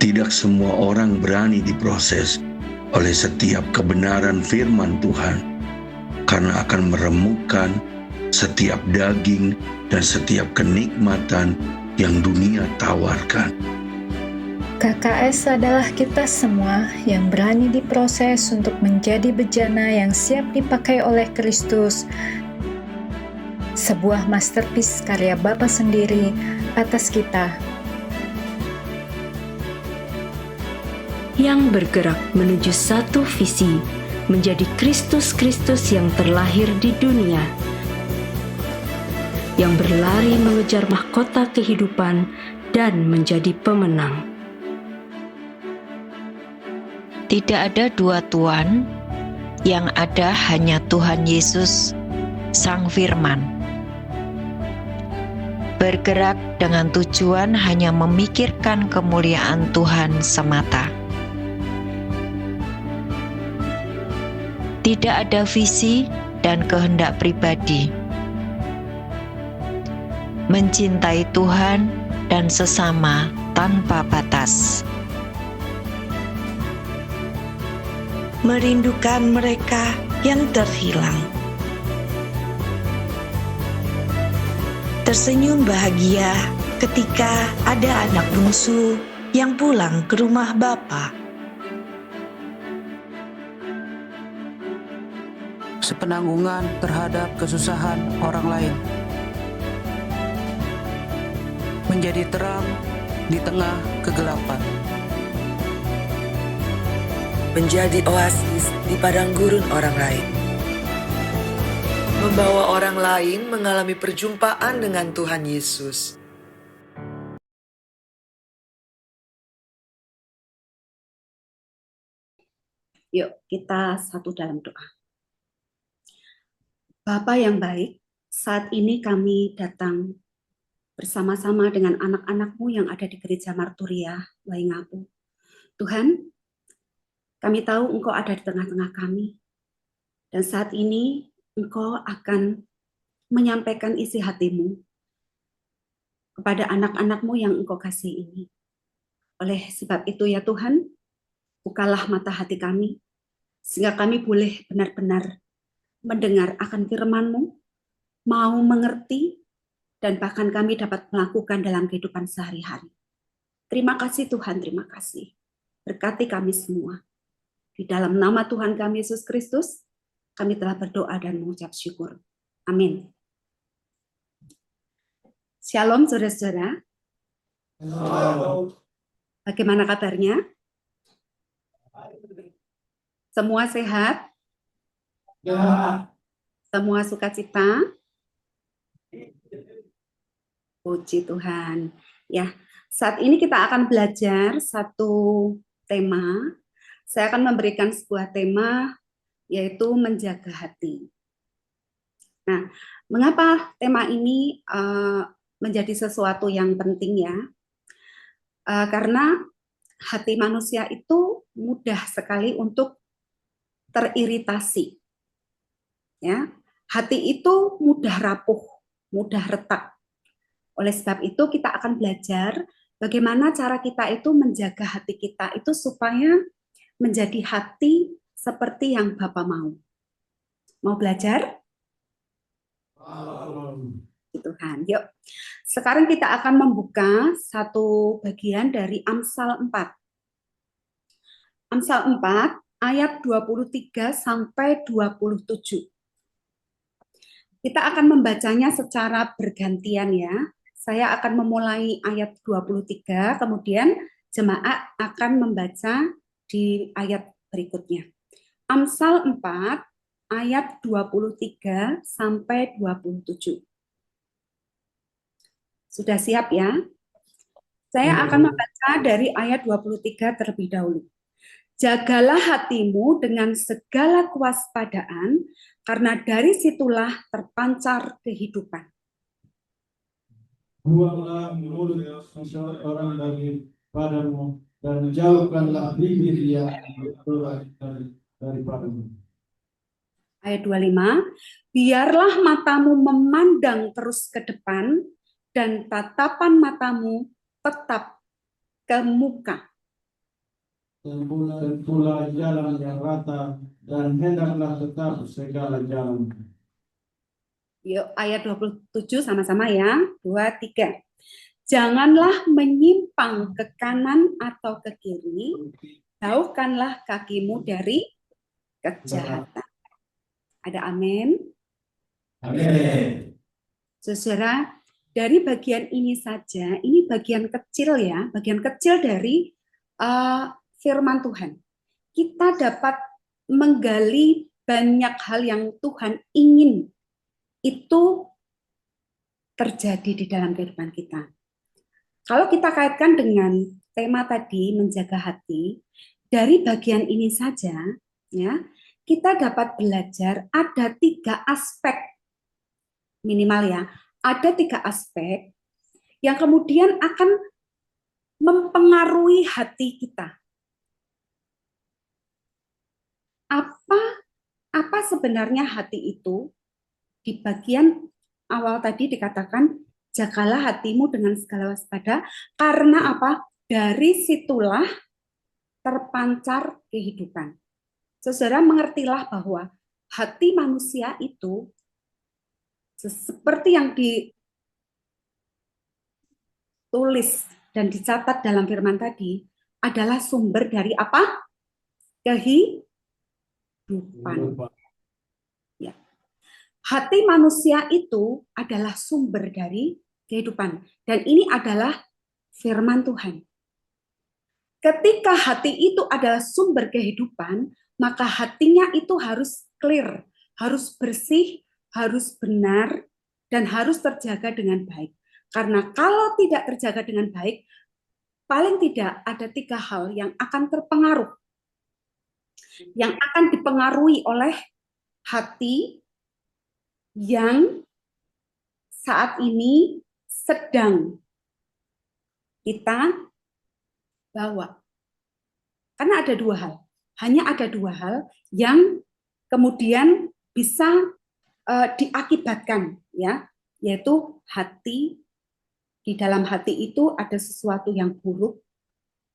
Tidak semua orang berani diproses oleh setiap kebenaran firman Tuhan, karena akan meremukkan setiap daging dan setiap kenikmatan yang dunia tawarkan. KKS adalah kita semua yang berani diproses untuk menjadi bejana yang siap dipakai oleh Kristus. Sebuah masterpiece karya Bapa sendiri atas kita. Yang bergerak menuju satu visi, menjadi Kristus-Kristus yang terlahir di dunia, yang berlari mengejar mahkota kehidupan dan menjadi pemenang. Tidak ada dua Tuhan, yang ada hanya Tuhan Yesus, Sang Firman. Bergerak dengan tujuan hanya memikirkan kemuliaan Tuhan semata. Tidak ada visi dan kehendak pribadi. Mencintai Tuhan dan sesama tanpa batas. Merindukan mereka yang terhilang. Tersenyum bahagia ketika ada anak bungsu yang pulang ke rumah Bapa. Sepenanggungan terhadap kesusahan orang lain. Menjadi terang di tengah kegelapan. Menjadi oasis di padang gurun orang lain. Membawa orang lain mengalami perjumpaan dengan Tuhan Yesus. Yuk kita satu dalam doa. Bapa yang baik, saat ini kami datang bersama-sama dengan anak-anak-Mu yang ada di Gereja Marturia, Waingapu. Tuhan, kami tahu Engkau ada di tengah-tengah kami. Dan saat ini Engkau akan menyampaikan isi hati-Mu kepada anak-anak-Mu yang Engkau kasih ini. Oleh sebab itu ya Tuhan, bukalah mata hati kami, sehingga kami boleh benar-benar mendengar akan firman-Mu, mau mengerti, dan bahkan kami dapat melakukan dalam kehidupan sehari-hari. Terima kasih Tuhan, terima kasih. Berkati kami semua. Di dalam nama Tuhan kami Yesus Kristus, kami telah berdoa dan mengucap syukur. Amin. Shalom saudara-saudara. Bagaimana kabarnya? Semua sehat? Ya. Semua sukacita? Puji Tuhan. Ya, saat ini kita akan belajar satu tema. Saya akan memberikan sebuah tema, yaitu menjaga hati. Nah, mengapa tema ini menjadi sesuatu yang penting ya? Karena hati manusia itu mudah sekali untuk teriritasi. Ya, hati itu mudah rapuh, mudah retak. Oleh sebab itu kita akan belajar bagaimana cara kita itu menjaga hati kita itu supaya menjadi hati seperti yang Bapa mau. Mau belajar? Tuhan. Yuk. Sekarang kita akan membuka satu bagian dari Amsal 4. Amsal 4 ayat 23 sampai 27. Kita akan membacanya secara bergantian ya. Saya akan memulai ayat 23, kemudian jemaat akan membaca di ayat berikutnya. Amsal 4 ayat 23 sampai 27. Sudah siap ya? Saya akan membaca dari ayat 23 terlebih dahulu. Jagalah hatimu dengan segala kewaspadaan, karena dari situlah terpancar kehidupan. Buanglah mulut orang daripadamu, dan jauhkanlah bibir dia daripadamu. Ayat 25, biarlah matamu memandang terus ke depan, dan tatapan matamu tetap ke muka. Tentulah jalan yang rata, dan hendaklah tetap segala jalan. Yuk, ayat 27 sama-sama ya. 2, 3. Janganlah menyimpang ke kanan atau ke kiri, jauhkanlah kakimu dari kejahatan. Ada amin? Amin. Saudara, dari bagian ini saja, ini bagian kecil ya, bagian kecil dari firman Tuhan. Kita dapat menggali banyak hal yang Tuhan ingin itu terjadi di dalam kehidupan kita. Kalau kita kaitkan dengan tema tadi, menjaga hati, dari bagian ini saja, ya, kita dapat belajar ada 3 aspek minimal ya, ada 3 aspek yang kemudian akan mempengaruhi hati kita. Apa sebenarnya hati itu? Di bagian awal tadi dikatakan, jagalah hatimu dengan segala waspada, karena apa? Dari situlah terpancar kehidupan. Saudara mengertilah bahwa hati manusia itu seperti yang ditulis dan dicatat dalam firman tadi adalah sumber dari apa? Kehidupan. Ya. Hati manusia itu adalah sumber dari kehidupan. Dan ini adalah firman Tuhan. Ketika hati itu adalah sumber kehidupan, maka hatinya itu harus clear, harus bersih, harus benar, dan harus terjaga dengan baik. Karena kalau tidak terjaga dengan baik, paling tidak ada 3 hal yang akan terpengaruh, yang akan dipengaruhi oleh hati yang saat ini sedang kita bawa. Karena ada 2 hal. Hanya ada 2 hal yang kemudian bisa diakibatkan, ya, yaitu hati, di dalam hati itu ada sesuatu yang buruk,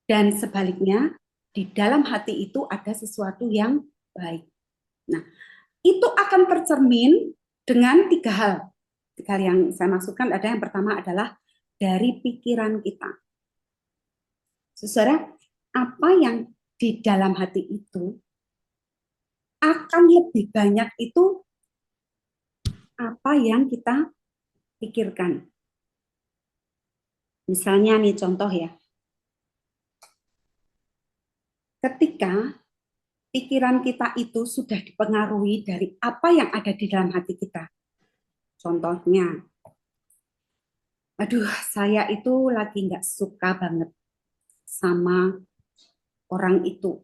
dan sebaliknya di dalam hati itu ada sesuatu yang baik. Nah, itu akan tercermin dengan 3 hal. 3 hal yang saya maksudkan ada yang pertama adalah dari pikiran kita. Saudara, apa yang di dalam hati itu akan lebih banyak itu apa yang kita pikirkan. Misalnya nih contoh ya. Ketika pikiran kita itu sudah dipengaruhi dari apa yang ada di dalam hati kita. Contohnya, aduh saya itu lagi nggak suka banget sama orang itu.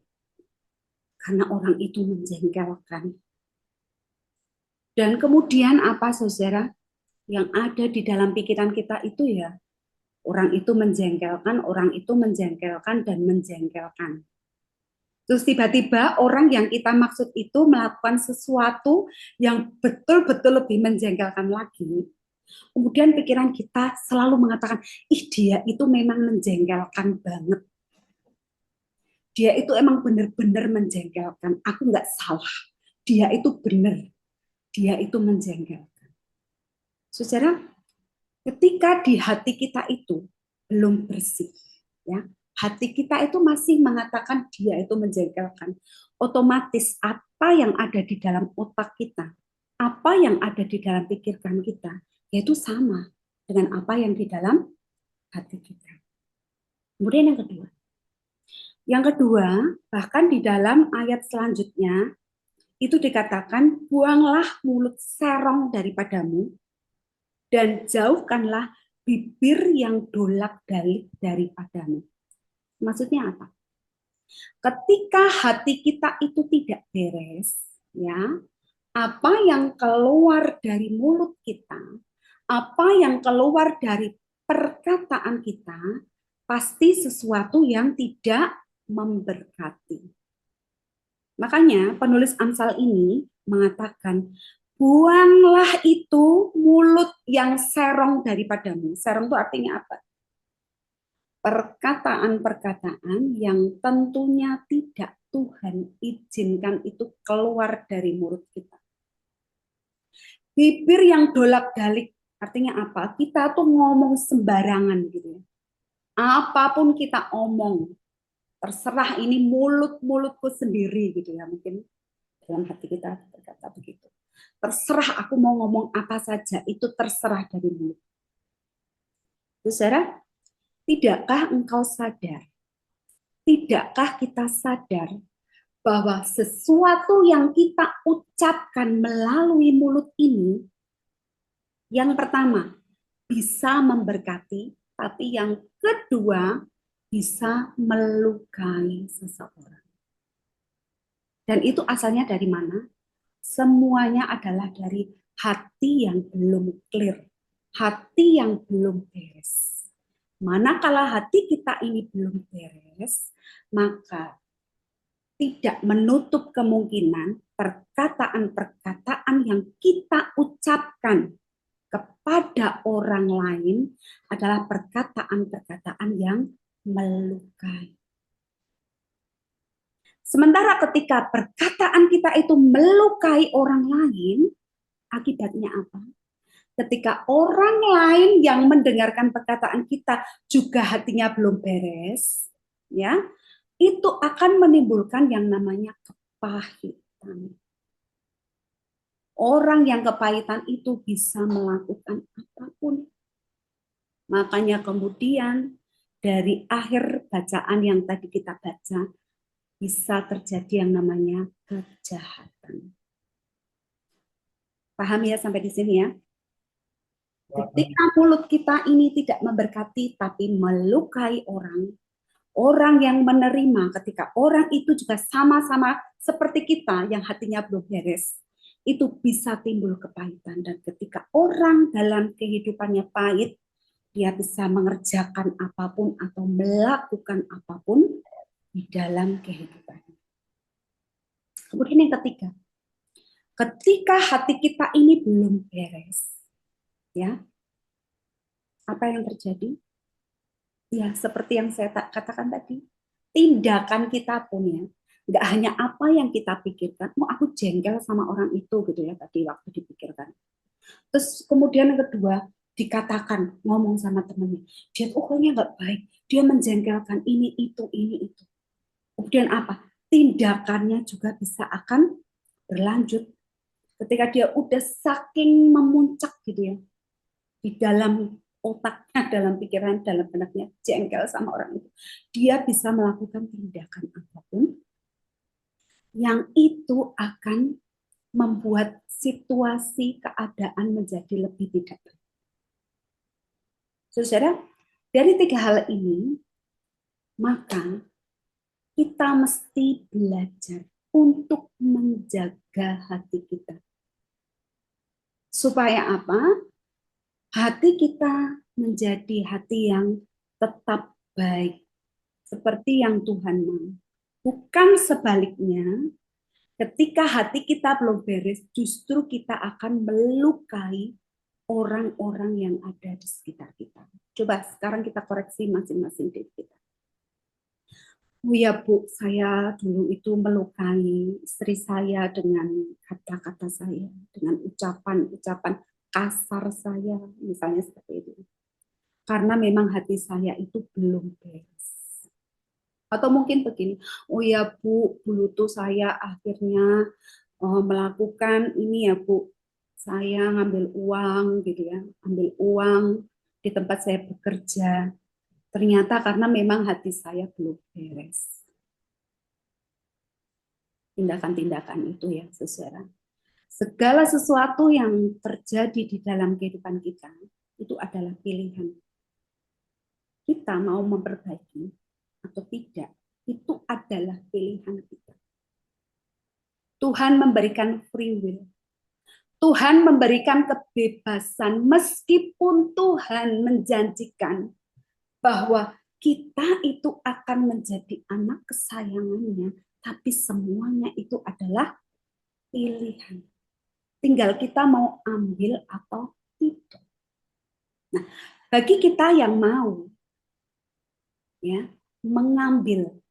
Karena orang itu menjengkelkan. Dan kemudian apa saudara? Yang ada di dalam pikiran kita itu ya, orang itu menjengkelkan, orang itu menjengkelkan dan menjengkelkan. Terus tiba-tiba orang yang kita maksud itu melakukan sesuatu yang betul-betul lebih menjengkelkan lagi. Kemudian pikiran kita selalu mengatakan, ih dia itu memang menjengkelkan banget. Dia itu emang benar-benar menjengkelkan. Aku nggak salah. Dia itu benar. Dia itu menjengkelkan. Saudara, ketika di hati kita itu belum bersih, ya, hati kita itu masih mengatakan dia itu menjengkelkan. Otomatis apa yang ada di dalam otak kita, apa yang ada di dalam pikiran kita, yaitu sama dengan apa yang di dalam hati kita. Kemudian yang kedua, bahkan di dalam ayat selanjutnya, itu dikatakan, buanglah mulut serong daripadamu, dan jauhkanlah bibir yang dolak-dalik daripadamu. Maksudnya apa? Ketika hati kita itu tidak beres, ya, apa yang keluar dari mulut kita, apa yang keluar dari perkataan kita, pasti sesuatu yang tidak memberkati. Makanya penulis Amsal ini mengatakan, buanglah itu mulut yang serong daripadamu. Serong itu artinya apa? perkataan-perkataan yang tentunya tidak Tuhan izinkan itu keluar dari mulut kita. Bibir yang dolak-dalik, artinya apa? Kita tuh ngomong sembarangan gitu ya. Apapun kita omong, terserah ini mulutku sendiri gitu ya. Mungkin dalam hati kita berkata begitu. Terserah aku mau ngomong apa saja, itu terserah dari mulut. Saudara, tidakkah engkau sadar? Tidakkah kita sadar bahwa sesuatu yang kita ucapkan melalui mulut ini, yang pertama bisa memberkati, tapi yang kedua bisa melukai seseorang. Dan itu asalnya dari mana? Semuanya adalah dari hati yang belum clear, hati yang belum beres. Manakala hati kita ini belum beres, maka tidak menutup kemungkinan perkataan-perkataan yang kita ucapkan kepada orang lain adalah perkataan-perkataan yang melukai. Sementara ketika perkataan kita itu melukai orang lain, akibatnya apa? Ketika orang lain yang mendengarkan perkataan kita juga hatinya belum beres, ya, itu akan menimbulkan yang namanya kepahitan. Orang yang kepahitan itu bisa melakukan apapun. Makanya kemudian dari akhir bacaan yang tadi kita baca, bisa terjadi yang namanya kejahatan. Paham ya sampai di sini ya? Ketika mulut kita ini tidak memberkati tapi melukai orang, orang yang menerima ketika orang itu juga sama-sama seperti kita yang hatinya belum beres, itu bisa timbul kepahitan. Dan ketika orang dalam kehidupannya pahit, dia bisa mengerjakan apapun atau melakukan apapun di dalam kehidupan. Kemudian yang ketiga, ketika hati kita ini belum beres, ya, apa yang terjadi? Ya, seperti yang saya katakan tadi, tindakan kita pun ya, nggak hanya apa yang kita pikirkan, aku jengkel sama orang itu gitu ya tadi waktu dipikirkan. Terus kemudian yang kedua, dikatakan, ngomong sama temannya, dia kayaknya nggak baik, dia menjengkelkan ini, itu. Kemudian apa? Tindakannya juga bisa akan berlanjut. Ketika dia udah saking memuncak gitu ya, di dalam otaknya, dalam pikiran, dalam benaknya, jengkel sama orang itu, dia bisa melakukan tindakan apapun yang itu akan membuat situasi keadaan menjadi lebih tidak baik. Saudara, dari tiga hal ini, maka kita mesti belajar untuk menjaga hati kita. Supaya apa? Hati kita menjadi hati yang tetap baik, seperti yang Tuhan mau. Bukan sebaliknya, ketika hati kita belum beres, justru kita akan melukai orang-orang yang ada di sekitar kita. Coba sekarang kita koreksi masing-masing diri kita. Oh ya Bu, saya dulu itu melukai istri saya dengan kata-kata saya, dengan ucapan-ucapan kasar saya, misalnya seperti itu. Karena memang hati saya itu belum beres. Atau mungkin begini, oh ya Bu, dulu tuh saya akhirnya melakukan ini ya Bu, saya ngambil uang gitu ya, ambil uang di tempat saya bekerja. Ternyata karena memang hati saya belum beres. Tindakan-tindakan itu ya, saudara. Segala sesuatu yang terjadi di dalam kehidupan kita, itu adalah pilihan. Kita mau memperbaiki atau tidak, itu adalah pilihan kita. Tuhan memberikan free will. Tuhan memberikan kebebasan meskipun Tuhan menjanjikan bahwa kita itu akan menjadi anak kesayangannya, tapi semuanya itu adalah pilihan. Tinggal kita mau ambil atau tidak. Nah, bagi kita yang mau ya, mengambil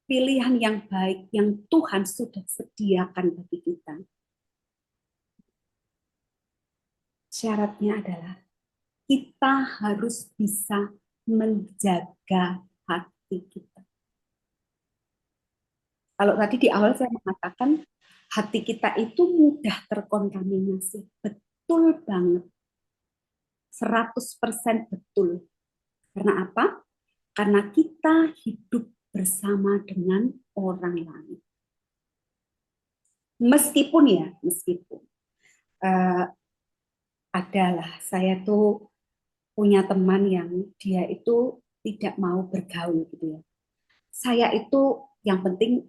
pilihan yang baik yang Tuhan sudah sediakan bagi kita. Syaratnya adalah kita harus bisa menjaga hati kita. Kalau tadi di awal saya mengatakan hati kita itu mudah terkontaminasi. Betul banget. 100% betul. Karena apa? Karena kita hidup bersama dengan orang lain. Meskipun adalah saya tuh punya teman yang dia itu tidak mau bergaul gitu ya. Saya itu yang penting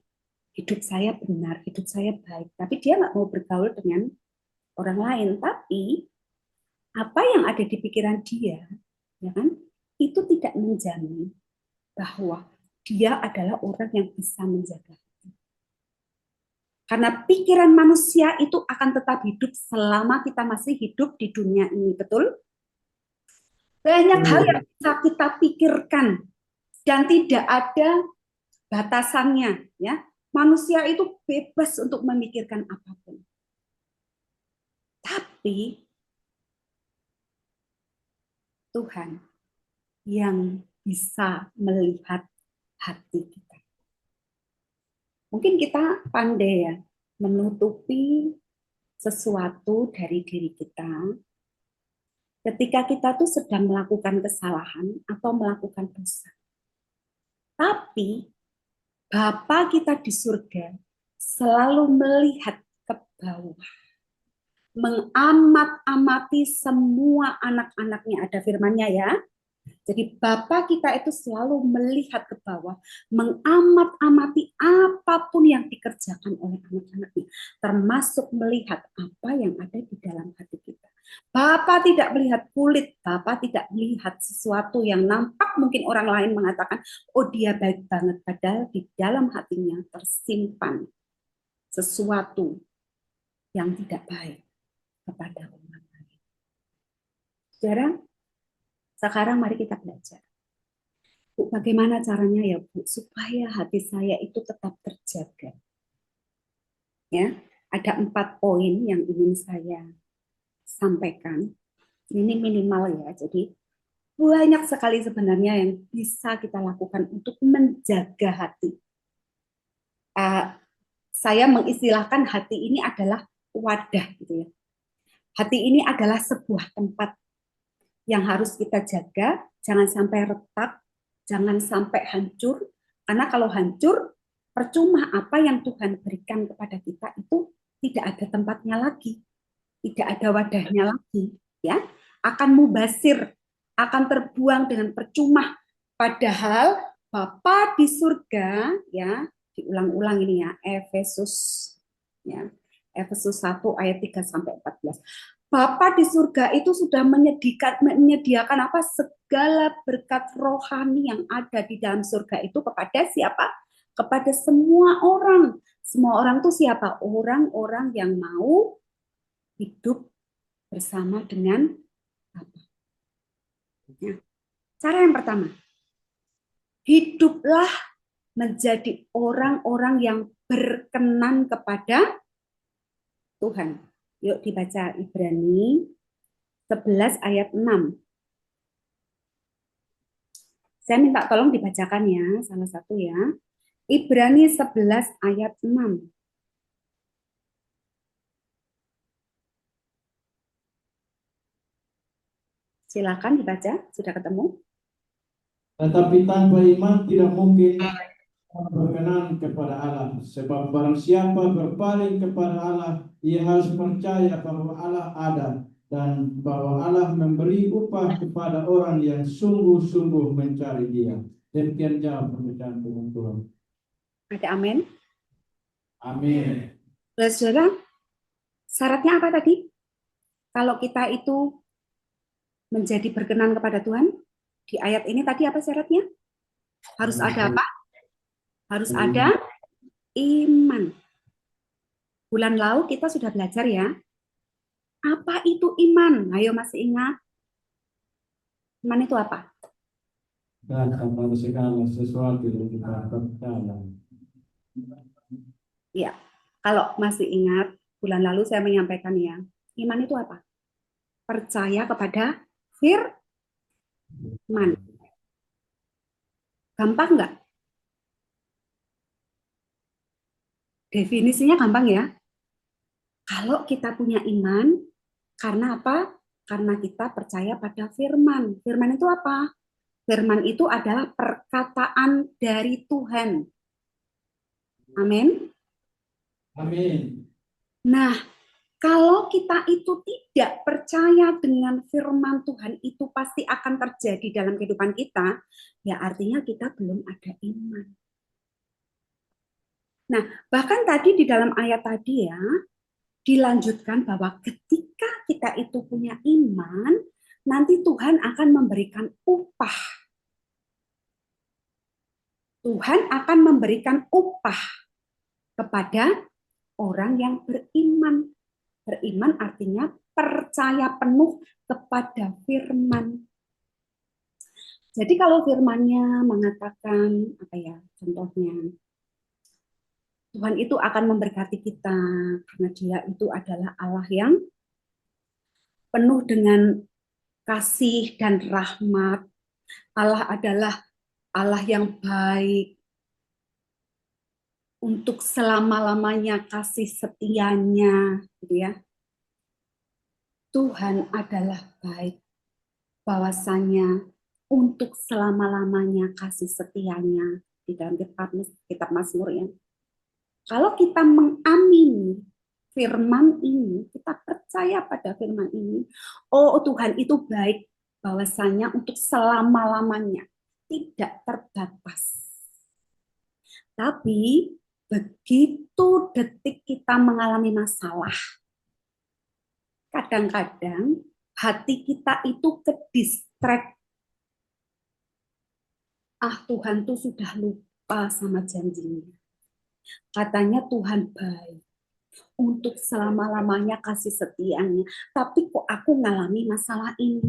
hidup saya benar, hidup saya baik. Tapi dia nggak mau bergaul dengan orang lain. Tapi apa yang ada di pikiran dia, ya kan, itu tidak menjamin bahwa dia adalah orang yang bisa menjaga. Karena pikiran manusia itu akan tetap hidup selama kita masih hidup di dunia ini, betul? Banyak hal yang bisa kita pikirkan dan tidak ada batasannya, ya. Manusia itu bebas untuk memikirkan apapun. Tapi Tuhan yang bisa melihat hati kita. Mungkin kita pandai ya menutupi sesuatu dari diri kita ketika kita tuh sedang melakukan kesalahan atau melakukan dosa. Tapi Bapa kita di surga selalu melihat ke bawah, mengamat-amati semua anak-anaknya, ada firman-Nya ya. Jadi Bapa kita itu selalu melihat ke bawah, mengamat-amati apapun yang dikerjakan oleh anak-anaknya, termasuk melihat apa yang ada di dalam hati kita. Bapa tidak melihat kulit, Bapa tidak melihat sesuatu yang nampak mungkin orang lain mengatakan, oh dia baik banget, padahal di dalam hatinya tersimpan sesuatu yang tidak baik kepada orang lain. Saudara, sekarang mari kita belajar. Bu, bagaimana caranya ya Bu, supaya hati saya itu tetap terjaga? Ya, ada 4 poin yang ingin saya sampaikan. Ini minimal ya, jadi banyak sekali sebenarnya yang bisa kita lakukan untuk menjaga hati. Saya mengistilahkan hati ini adalah wadah gitu ya. Hati ini adalah sebuah tempat yang harus kita jaga, jangan sampai retak, jangan sampai hancur, karena kalau hancur, percuma apa yang Tuhan berikan kepada kita itu tidak ada tempatnya lagi, tidak ada wadahnya lagi, ya, akan mubasir, akan terbuang dengan percuma. Padahal Bapa di surga, ya, diulang-ulang ini ya, Efesus 1 ayat 3 sampai 14. Bapa di surga itu sudah menyediakan apa? Segala berkat rohani yang ada di dalam surga itu kepada siapa? Kepada semua orang. Semua orang itu siapa? Orang-orang yang mau hidup bersama dengan Bapa. Ya. Cara yang pertama, hiduplah menjadi orang-orang yang berkenan kepada Tuhan. Yuk dibaca Ibrani 11 ayat 6. Saya minta tolong dibacakan ya, salah satu ya. Ibrani 11 ayat 6. Silakan dibaca, sudah ketemu? Tetapi tanpa iman tidak mungkin berkenan kepada Allah. Sebab barang siapa berpaling kepada Allah, ia harus percaya bahwa Allah ada dan bahwa Allah memberi upah kepada orang yang sungguh-sungguh mencari Dia. Demikian jawab pembacaan firman Tuhan. Ada amin? Amin. Saudara, syaratnya apa tadi? Kalau kita itu menjadi berkenan kepada Tuhan, di ayat ini tadi apa syaratnya? Harus ada apa? Harus ada iman. Bulan lalu kita sudah belajar ya. Apa itu iman? Ayo masih ingat? Iman itu apa? Datang pada segala sesuatu yang kita percaya. Ya, kalau masih ingat, bulan lalu saya menyampaikan ya, iman itu apa? Percaya kepada firman. Gampang nggak? Definisinya gampang ya. Kalau kita punya iman, karena apa? Karena kita percaya pada firman. Firman itu apa? Firman itu adalah perkataan dari Tuhan. Amin. Amin. Nah, kalau kita itu tidak percaya dengan firman Tuhan, itu pasti akan terjadi dalam kehidupan kita, ya artinya kita belum ada iman. Nah, bahkan tadi di dalam ayat tadi ya, dilanjutkan bahwa ketika kita itu punya iman, nanti Tuhan akan memberikan upah. Tuhan akan memberikan upah kepada orang yang beriman. Beriman artinya percaya penuh kepada firman. Jadi kalau firman-Nya mengatakan apa ya, contohnya Tuhan itu akan memberkati kita karena Dia itu adalah Allah yang penuh dengan kasih dan rahmat. Allah adalah Allah yang baik, untuk selama-lamanya kasih setianya, gitu ya. Tuhan adalah baik, bahwasanya untuk selama-lamanya kasih setianya di dalam kitab Mazmur ya. Kalau kita mengamini firman ini, kita percaya pada firman ini, oh Tuhan itu baik, bahwasanya untuk selama-lamanya, tidak terbatas. Tapi begitu detik kita mengalami masalah, kadang-kadang hati kita itu ke-distract. Tuhan tuh sudah lupa sama janjinya. Katanya Tuhan baik, untuk selama-lamanya kasih setianya. Tapi kok aku ngalami masalah ini?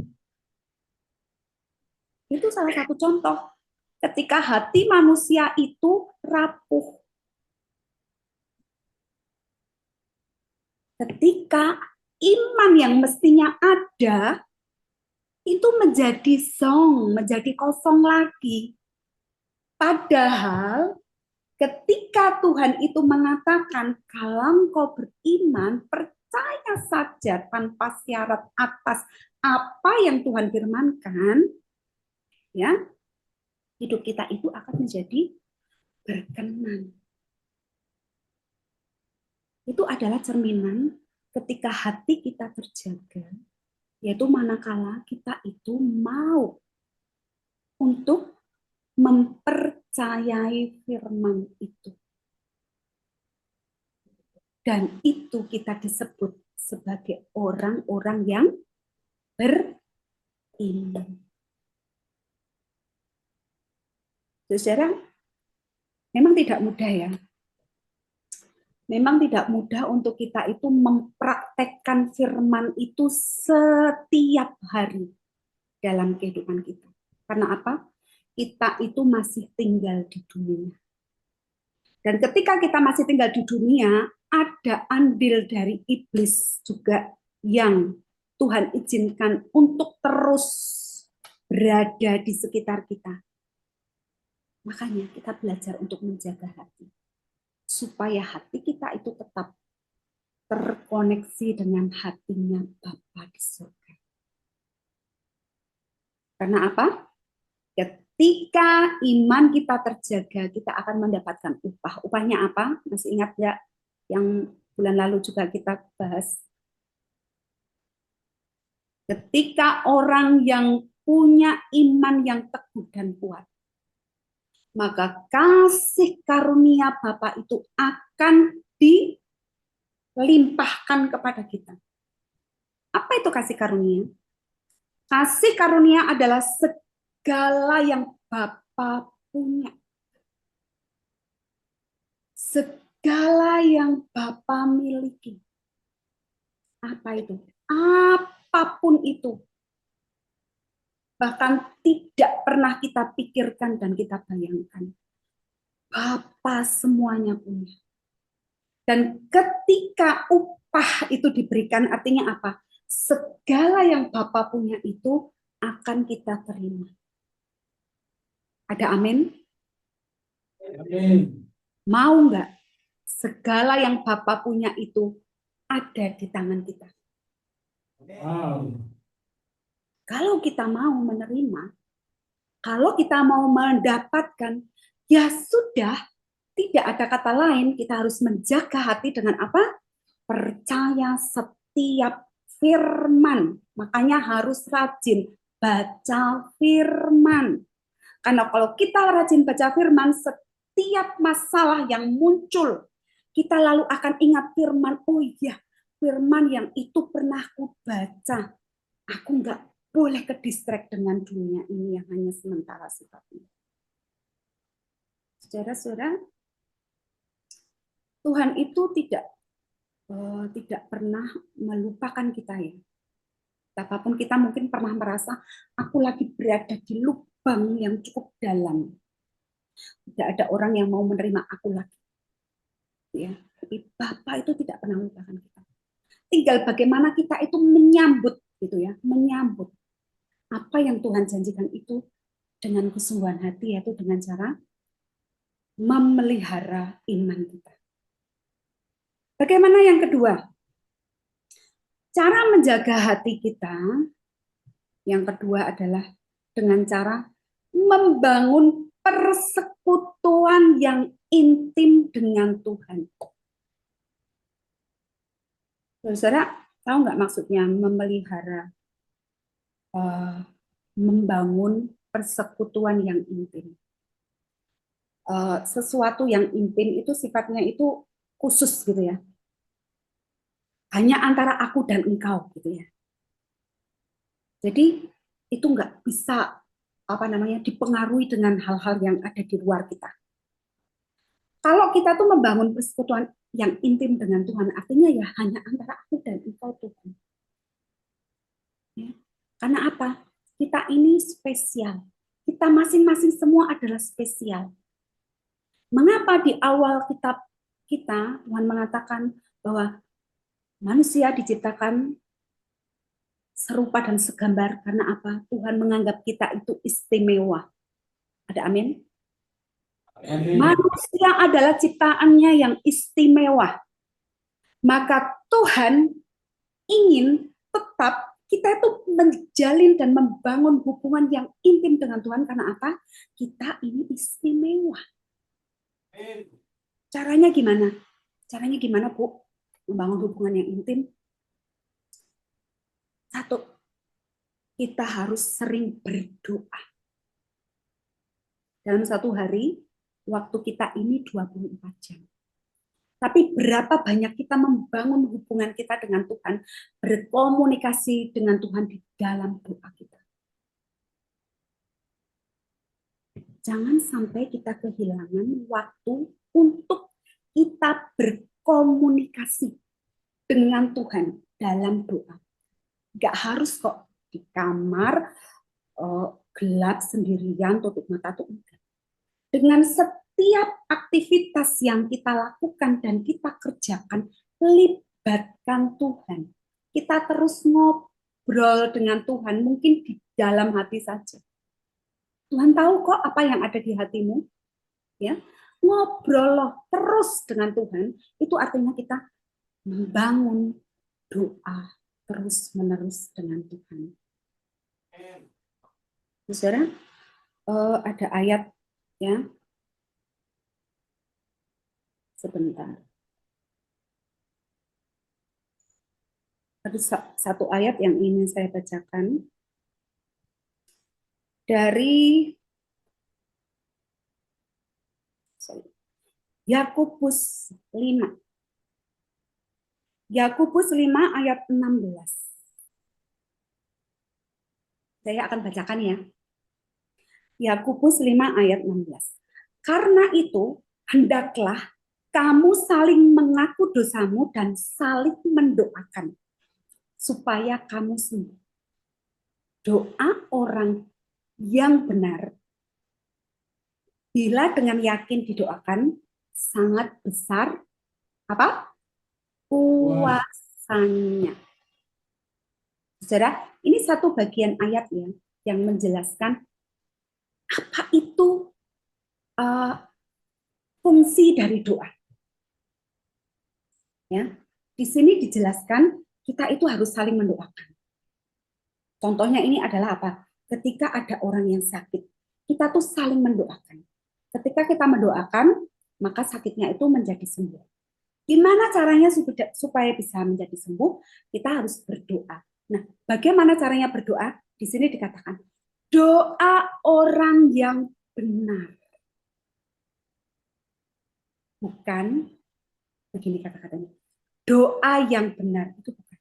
Itu salah satu contoh. Ketika hati manusia itu rapuh. Ketika iman yang mestinya ada, itu menjadi zong, menjadi kosong lagi. Padahal ketika Tuhan itu mengatakan, kalau engkau beriman, percaya saja tanpa syarat atas apa yang Tuhan firmankan, ya, hidup kita itu akan menjadi berkenan. Itu adalah cerminan ketika hati kita terjaga, yaitu manakala kita itu mau untuk mempercayai firman itu. Dan itu kita disebut sebagai orang-orang yang beriman. Saudara, memang tidak mudah ya. Memang tidak mudah untuk kita itu mempraktekkan firman itu setiap hari dalam kehidupan kita. Karena apa? Kita itu masih tinggal di dunia. Dan ketika kita masih tinggal di dunia, ada andil dari iblis juga yang Tuhan izinkan untuk terus berada di sekitar kita. Makanya kita belajar untuk menjaga hati, supaya hati kita itu tetap terkoneksi dengan hatinya Bapa di surga. Karena apa? Ketika iman kita terjaga, kita akan mendapatkan upah. Upahnya apa? Masih ingat ya yang bulan lalu juga kita bahas? Ketika orang yang punya iman yang teguh dan kuat, maka kasih karunia Bapa itu akan dilimpahkan kepada kita. Apa itu kasih karunia? Kasih karunia adalah segala yang Bapa punya. Segala yang Bapa miliki. Apa itu? Apapun itu. bahkan tidak pernah kita pikirkan dan kita bayangkan. Bapa semuanya punya. Dan ketika upah itu diberikan, artinya apa? Segala yang Bapa punya itu akan kita terima. Ada amin? Amin. Mau nggak segala yang Bapa punya itu ada di tangan kita? Wow. Kalau kita mau menerima, kalau kita mau mendapatkan, ya sudah, tidak ada kata lain, kita harus menjaga hati dengan apa? Percaya setiap firman. Makanya harus rajin baca firman. Karena kalau kita rajin baca firman, setiap masalah yang muncul, kita lalu akan ingat firman. Oh iya, firman yang itu pernah aku baca. Aku nggak boleh ke distract dengan dunia ini yang hanya sementara sifatnya. Saudara-saudara, Tuhan itu tidak pernah melupakan kita ya. Apapun kita mungkin pernah merasa aku lagi berada di lubang yang cukup dalam. Tidak ada orang yang mau menerima aku lagi. Ya, tapi Bapa itu tidak pernah melupakan kita. Tinggal bagaimana kita itu menyambut gitu ya, menyambut apa yang Tuhan janjikan itu dengan kesungguhan hati, yaitu dengan cara memelihara iman kita. Bagaimana yang kedua? Cara menjaga hati kita, yang kedua adalah dengan cara membangun persekutuan yang intim dengan Tuhan. Saudara, tahu nggak maksudnya memelihara, membangun persekutuan yang intim? Sesuatu yang intim itu sifatnya itu khusus gitu ya. Hanya antara aku dan engkau gitu ya. Jadi itu nggak bisa dipengaruhi dengan hal-hal yang ada di luar kita. Kalau kita tuh membangun persekutuan yang intim dengan Tuhan, artinya ya hanya antara aku dan engkau Tuhan. Ya. Karena apa? Kita ini spesial. Kita masing-masing semua adalah spesial. Mengapa di awal kitab kita Tuhan mengatakan bahwa manusia diciptakan serupa dan segambar, karena apa? Tuhan menganggap kita itu istimewa. Ada amin? Amin. Manusia adalah ciptaannya yang istimewa. Maka Tuhan ingin tetap kita itu menjalin dan membangun hubungan yang intim dengan Tuhan, karena apa? Kita ini istimewa. Caranya gimana? Caranya gimana, Bu? Membangun hubungan yang intim? Satu, kita harus sering berdoa. Dalam satu hari, waktu kita ini 24 jam. Tapi berapa banyak kita membangun hubungan kita dengan Tuhan, berkomunikasi dengan Tuhan di dalam doa kita. Jangan sampai kita kehilangan waktu untuk kita berkomunikasi dengan Tuhan dalam doa. Gak harus kok di kamar gelap sendirian, tutup mata tuh enggak. Dengan setiap aktivitas yang kita lakukan dan kita kerjakan, libatkan Tuhan. Kita terus ngobrol dengan Tuhan, mungkin di dalam hati saja. Tuhan tahu kok apa yang ada di hatimu. Ya, ngobrol terus dengan Tuhan, itu artinya kita membangun doa terus-menerus dengan Tuhan. Saudara, ada ayat ya. Sebentar. Ada satu ayat yang ingin saya bacakan dari Yakobus 5. Yakobus 5 ayat 16. Saya akan bacakan ya. Yakobus 5 ayat 16. Karena itu, hendaklah kamu saling mengaku dosamu dan saling mendoakan supaya kamu sembuh. doa orang yang benar, bila dengan yakin didoakan, sangat besar apa? Kuasanya. Saudara, ini satu bagian ayat ya yang menjelaskan apa itu fungsi dari doa. Ya, di sini dijelaskan kita itu harus saling mendoakan. Contohnya ini adalah apa? Ketika ada orang yang sakit, kita tuh saling mendoakan. Ketika kita mendoakan, maka sakitnya itu menjadi sembuh. Gimana caranya supaya bisa menjadi sembuh? Kita harus berdoa. Nah, bagaimana caranya berdoa? Di sini dikatakan, doa orang yang benar. Bukan, begini kata-katanya, doa yang benar, itu bukan.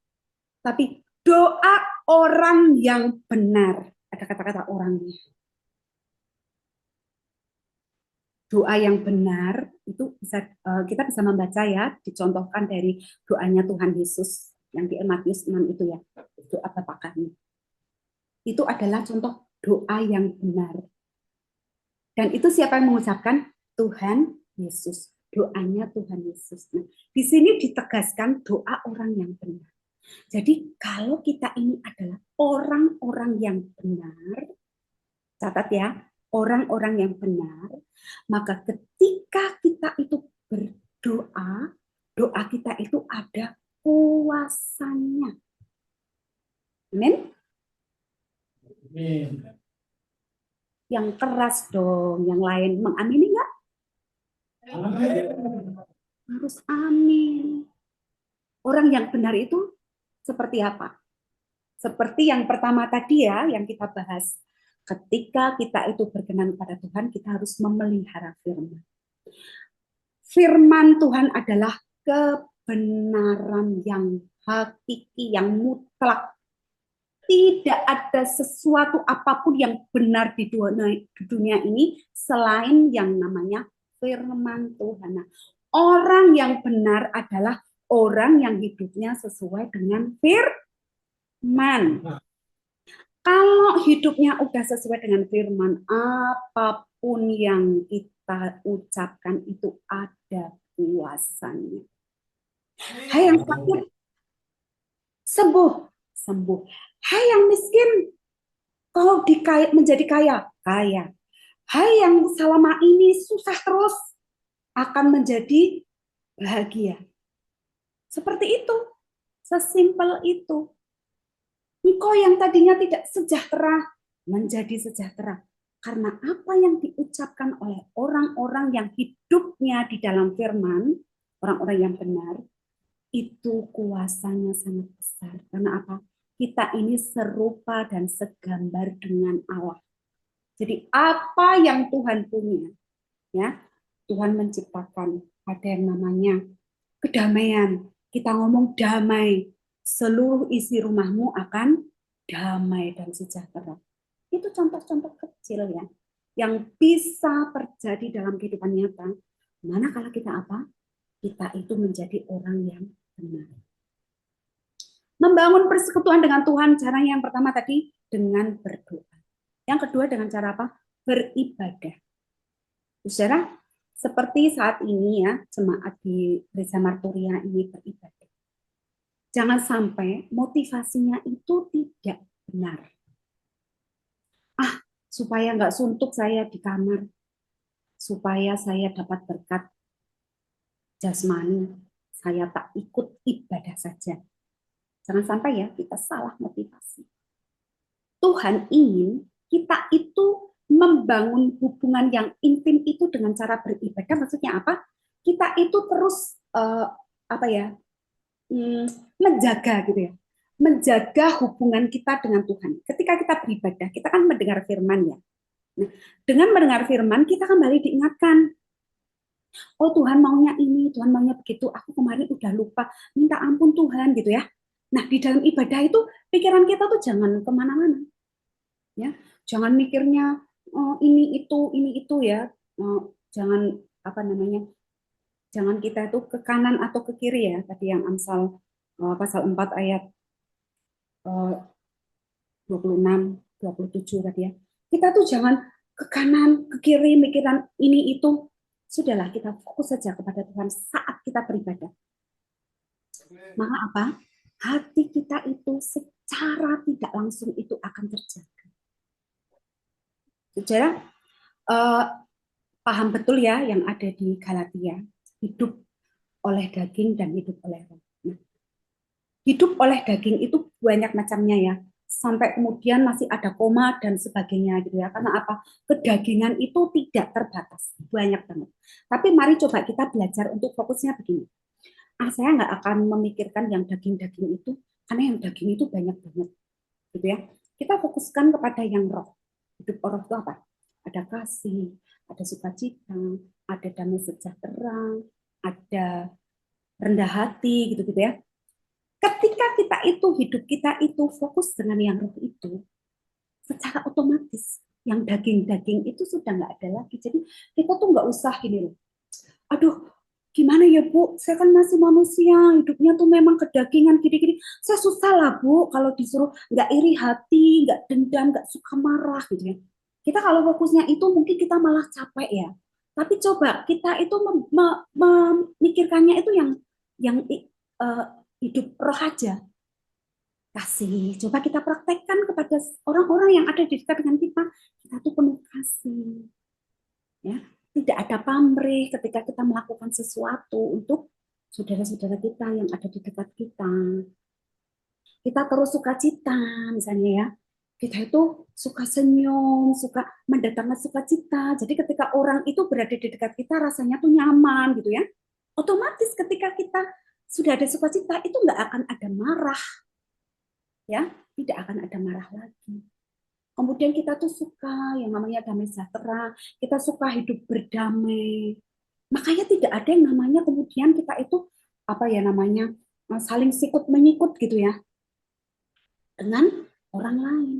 Tapi doa orang yang benar. Ada kata-kata orangnya. Doa yang benar itu bisa kita bisa membaca ya, dicontohkan dari doanya Tuhan Yesus yang di Matius 6 itu ya, doa Bapa Kami. Itu adalah contoh doa yang benar. Dan itu siapa yang mengucapkan? Tuhan Yesus. Doanya Tuhan Yesus. Nah, di sini ditegaskan doa orang yang benar. Jadi kalau kita ini adalah orang-orang yang benar, catat ya, orang-orang yang benar, maka ketika kita itu berdoa, doa kita itu ada kuasanya. Amin. Yang keras dong, yang lain mengamini enggak? Harus amin. Orang yang benar itu seperti apa? Seperti yang pertama tadi ya, yang kita bahas. Ketika kita itu berkenan kepada Tuhan, kita harus memelihara firman. Firman Tuhan adalah kebenaran yang hakiki, yang mutlak. Tidak ada sesuatu apapun yang benar di dunia ini selain yang namanya firman Tuhan. Nah, orang yang benar adalah orang yang hidupnya sesuai dengan firman. Kalau hidupnya udah sesuai dengan firman, apapun yang kita ucapkan itu ada kuasanya. Hai yang sakit, sembuh, sembuh. Hai yang miskin, kau menjadi kaya, kaya. Hai yang selama ini susah terus, akan menjadi bahagia. Seperti itu, sesimpel itu. Engkau yang tadinya tidak sejahtera, menjadi sejahtera. Karena apa yang diucapkan oleh orang-orang yang hidupnya di dalam firman, orang-orang yang benar, itu kuasanya sangat besar. Karena apa? Kita ini serupa dan segambar dengan Allah. Jadi apa yang Tuhan punya, ya Tuhan menciptakan ada yang namanya kedamaian. Kita ngomong damai, seluruh isi rumahmu akan damai dan sejahtera. Itu contoh-contoh kecil ya, yang bisa terjadi dalam kehidupan nyata. Mana kalau kita apa? Kita itu menjadi orang yang benar. Membangun persekutuan dengan Tuhan, cara yang pertama tadi dengan berdoa. Yang kedua dengan cara apa? Beribadah. Saudara, seperti saat ini ya, jemaat di Gereja Marturia ini beribadah. Jangan sampai motivasinya itu tidak benar. Supaya nggak suntuk saya di kamar, supaya saya dapat berkat jasmani, saya tak ikut ibadah saja. Jangan sampai ya kita salah motivasi. Tuhan ingin kita itu membangun hubungan yang intim itu dengan cara beribadah. Maksudnya apa? Kita itu terus menjaga gitu ya, menjaga hubungan kita dengan Tuhan. Ketika kita beribadah, kita kan mendengar firman ya. Nah, dengan mendengar firman kita kembali diingatkan. Oh Tuhan maunya ini, Tuhan maunya begitu. Aku kemarin udah lupa, minta ampun Tuhan gitu ya. Nah di dalam ibadah itu pikiran kita tuh jangan kemana-mana, ya. Jangan mikirnya ini itu ya. Jangan jangan kita itu ke kanan atau ke kiri ya. Tadi yang Amsal pasal 4 ayat 26, 27 tadi ya. Kita tuh jangan ke kanan, ke kiri, mikiran ini itu. Sudahlah, kita fokus saja kepada Tuhan saat kita beribadah. Maka apa? Hati kita itu secara tidak langsung itu akan terjaga. Saudara, paham betul ya yang ada di Galatia, hidup oleh daging dan hidup oleh roh. Nah, hidup oleh daging itu banyak macamnya ya, sampai kemudian masih ada koma dan sebagainya gitu ya. Karena apa? Kedagingan itu tidak terbatas, banyak banget. Tapi mari coba kita belajar untuk fokusnya begini. Saya nggak akan memikirkan yang daging-daging itu, karena yang daging itu banyak banget, gitu ya. Kita fokuskan kepada yang roh. Hidup roh itu apa? Ada kasih, ada sukacita, ada damai sejahtera, ada rendah hati, gitu-gitu ya. Ketika kita itu, hidup kita itu fokus dengan yang roh itu, secara otomatis yang daging-daging itu sudah nggak ada lagi. Jadi kita tuh nggak usah gini loh, aduh gimana ya Bu, saya kan masih manusia, hidupnya tuh memang kedagingan gini-gini. Saya susah lah Bu, kalau disuruh nggak iri hati, nggak dendam, nggak suka marah gitu ya. Kita kalau fokusnya itu mungkin kita malah capek ya. Tapi coba kita itu memikirkannya itu yang hidup roh aja. Kasih, coba kita praktekkan kepada orang-orang yang ada di dekat dengan kita. Kita tuh penuh kasih. Ya, tidak ada pamrih ketika kita melakukan sesuatu untuk saudara-saudara kita yang ada di dekat kita. Kita terus sukacita, misalnya ya. Kita itu suka senyum, suka mendatangkan sukacita. Jadi ketika orang itu berada di dekat kita, rasanya tuh nyaman gitu ya. Otomatis ketika kita sudah ada sukacita, itu nggak akan ada marah. Ya, tidak akan ada marah lagi. Kemudian kita tuh suka yang namanya damai sejahtera, kita suka hidup berdamai. Makanya tidak ada yang namanya kemudian kita itu apa ya namanya saling sikut menyikut gitu ya dengan orang lain.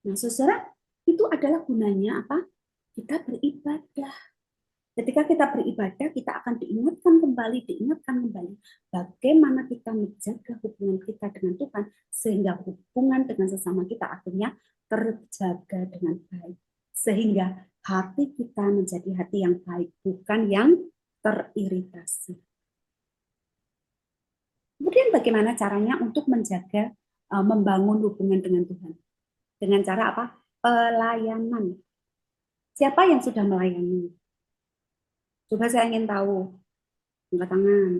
Nah, saudara, itu adalah gunanya apa? Kita beribadah. Ketika kita beribadah, kita akan diingatkan kembali bagaimana kita menjaga hubungan kita dengan Tuhan sehingga hubungan dengan sesama kita akhirnya terjaga dengan baik. Sehingga hati kita menjadi hati yang baik, bukan yang teriritasi. Kemudian bagaimana caranya untuk menjaga, membangun hubungan dengan Tuhan? Dengan cara apa? Pelayanan. Siapa yang sudah melayani? Coba saya ingin tahu. Angkat tangan.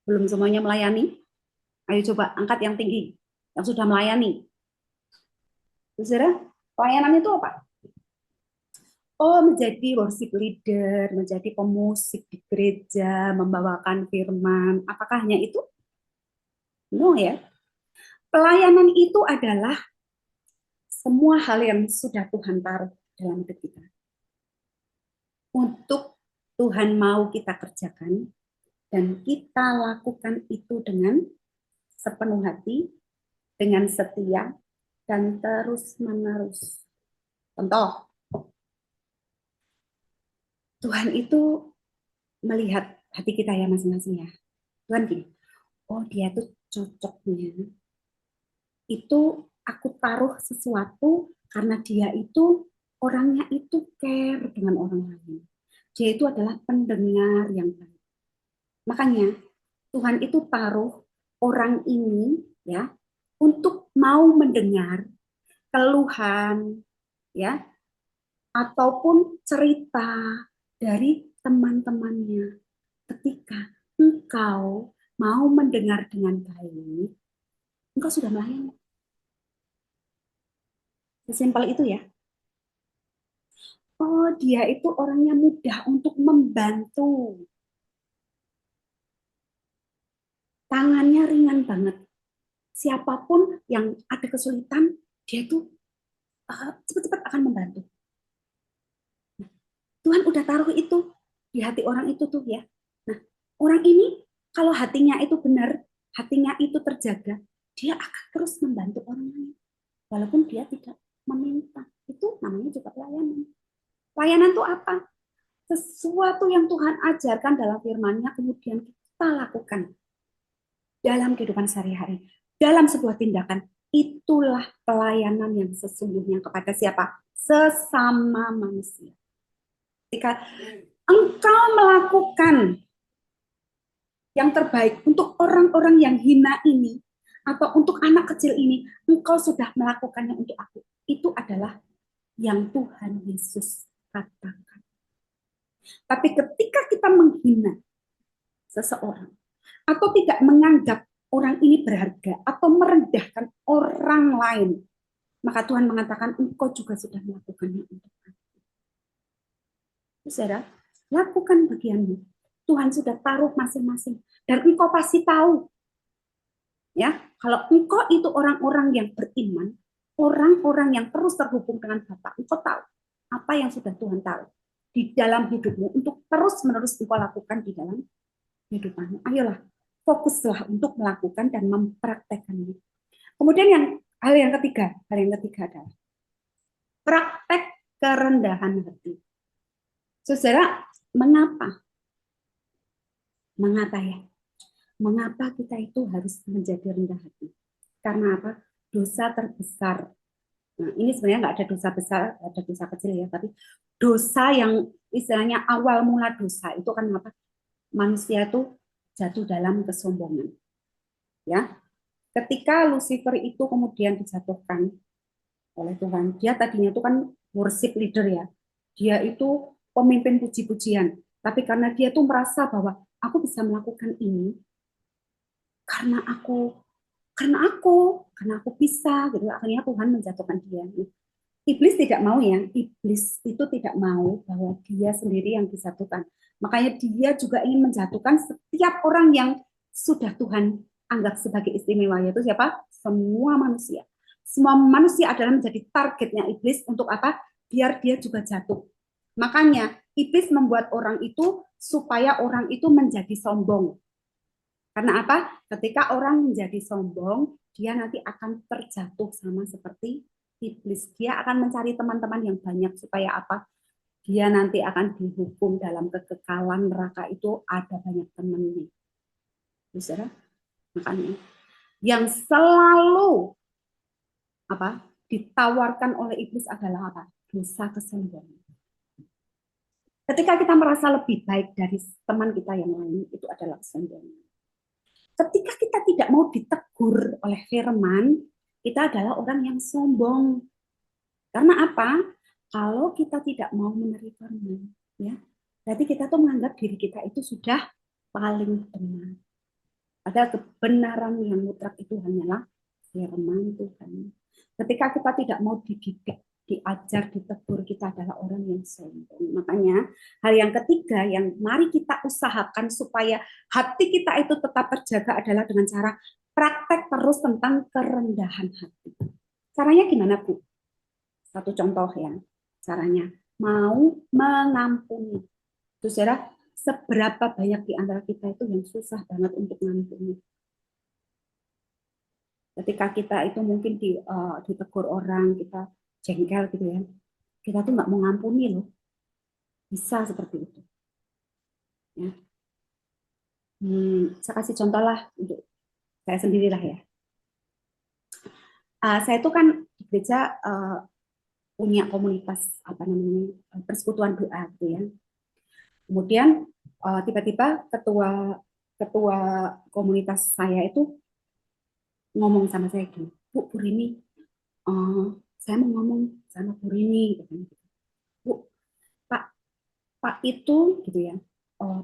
Belum semuanya melayani? Ayo coba angkat yang tinggi. Yang sudah melayani. Saudara, pelayanan itu apa? Oh, menjadi worship leader, menjadi pemusik di gereja, membawakan firman. Apakah hanya itu? No ya. Pelayanan itu adalah semua hal yang sudah Tuhan taruh dalam hidup kita. Untuk Tuhan mau kita kerjakan, dan kita lakukan itu dengan sepenuh hati, dengan setia, dan terus-menerus. Contoh, Tuhan itu melihat hati kita ya masing-masing ya. Tuhan gini, oh dia tuh cocoknya. Itu aku taruh sesuatu karena dia itu orangnya itu care dengan orang lain. Dia itu adalah pendengar yang baik. Makanya Tuhan itu taruh orang ini ya untuk mau mendengar keluhan ya ataupun cerita dari teman-temannya. Ketika engkau mau mendengar dengan baik, engkau sudah melayani. Sesimpel itu ya. Oh, dia itu orangnya mudah untuk membantu. Tangannya ringan banget. Siapapun yang ada kesulitan, dia itu cepat-cepat akan membantu. Tuhan udah taruh itu di hati orang itu tuh ya. Nah, orang ini kalau hatinya itu benar, hatinya itu terjaga, dia akan terus membantu orang lain. Walaupun dia tidak meminta. Itu namanya juga pelayanan. Pelayanan itu apa? Sesuatu yang Tuhan ajarkan dalam firman-Nya kemudian kita lakukan. dalam kehidupan sehari-hari, dalam sebuah tindakan, itulah pelayanan yang sesungguhnya kepada siapa? Sesama manusia. Ketika engkau melakukan yang terbaik untuk orang-orang yang hina ini, atau untuk anak kecil ini, engkau sudah melakukannya untuk aku. Itu adalah yang Tuhan Yesus katakan. Tapi ketika kita menghina seseorang, atau tidak menganggap orang ini berharga, atau merendahkan orang lain, maka Tuhan mengatakan, engkau juga sudah melakukannya untuk aku. Saudara, lakukan bagianmu. Tuhan sudah taruh masing-masing. Dan engkau pasti tahu. Ya, kalau engkau itu orang-orang yang beriman, orang-orang yang terus terhubung dengan Bapa, engkau tahu apa yang sudah Tuhan taruh di dalam hidupmu untuk terus-menerus engkau lakukan di dalam hidupmu. Ayolah, fokuslah untuk melakukan dan mempraktekkannya. Kemudian hal yang ketiga adalah praktek kerendahan hati. Saudara, mengapa? Mengapa ya? Mengapa kita itu harus menjadi rendah hati? Karena apa? Dosa terbesar. Nah, ini sebenarnya nggak ada dosa besar, ada dosa kecil ya, tapi dosa yang istilahnya awal mula dosa itu kan apa? Manusia itu jatuh dalam kesombongan. Ya. Ketika Lucifer itu kemudian dijatuhkan oleh Tuhan, dia tadinya itu kan worship leader ya. Dia itu pemimpin puji-pujian, tapi karena dia tuh merasa bahwa aku bisa melakukan ini karena aku bisa gitu. Akhirnya Tuhan menjatuhkan dia. Iblis tidak mau ya, iblis itu tidak mau bahwa dia sendiri yang disatukan. Makanya dia juga ingin menjatuhkan setiap orang yang sudah Tuhan anggap sebagai istimewa, yaitu siapa? Semua manusia. Semua manusia adalah menjadi targetnya iblis untuk apa? Biar dia juga jatuh. Makanya iblis membuat orang itu supaya orang itu menjadi sombong. Karena apa? Ketika orang menjadi sombong, dia nanti akan terjatuh sama seperti iblis. Dia akan mencari teman-teman yang banyak supaya apa? Dia nanti akan dihukum dalam kekekalan neraka itu ada banyak temannya. Bisa? Makanya yang selalu apa? Ditawarkan oleh iblis adalah apa? Dosa kesombongan. Ketika kita merasa lebih baik dari teman kita yang lain, itu adalah kesombongan. Ketika kita tidak mau ditegur oleh firman, kita adalah orang yang sombong. Karena apa? Kalau kita tidak mau menerima firman, ya, berarti kita tuh menganggap diri kita itu sudah paling benar. Padahal kebenaran yang mutlak itu hanyalah firman Tuhan. Ketika kita tidak mau dididik, diajar, ditegur, kita adalah orang yang sombong. Makanya hal yang ketiga yang mari kita usahakan supaya hati kita itu tetap terjaga adalah dengan cara praktek terus tentang kerendahan hati. Caranya gimana, Bu? Satu contoh ya, caranya mau mengampuni. Saudara, seberapa banyak di antara kita itu yang susah banget untuk mengampuni. Ketika kita itu mungkin ditegur orang, kita jengkel gitu ya, kita tuh nggak mau ngampuni loh, bisa seperti itu. Ya. Saya kasih contoh lah untuk saya sendirilah ya. Saya itu kan di gereja punya komunitas apa namanya persekutuan doa gitu ya. Kemudian tiba-tiba ketua komunitas saya itu ngomong sama saya gini, Bu Rini, saya mau ngomong sama Bu Rini, Bu, Pak itu gitu ya,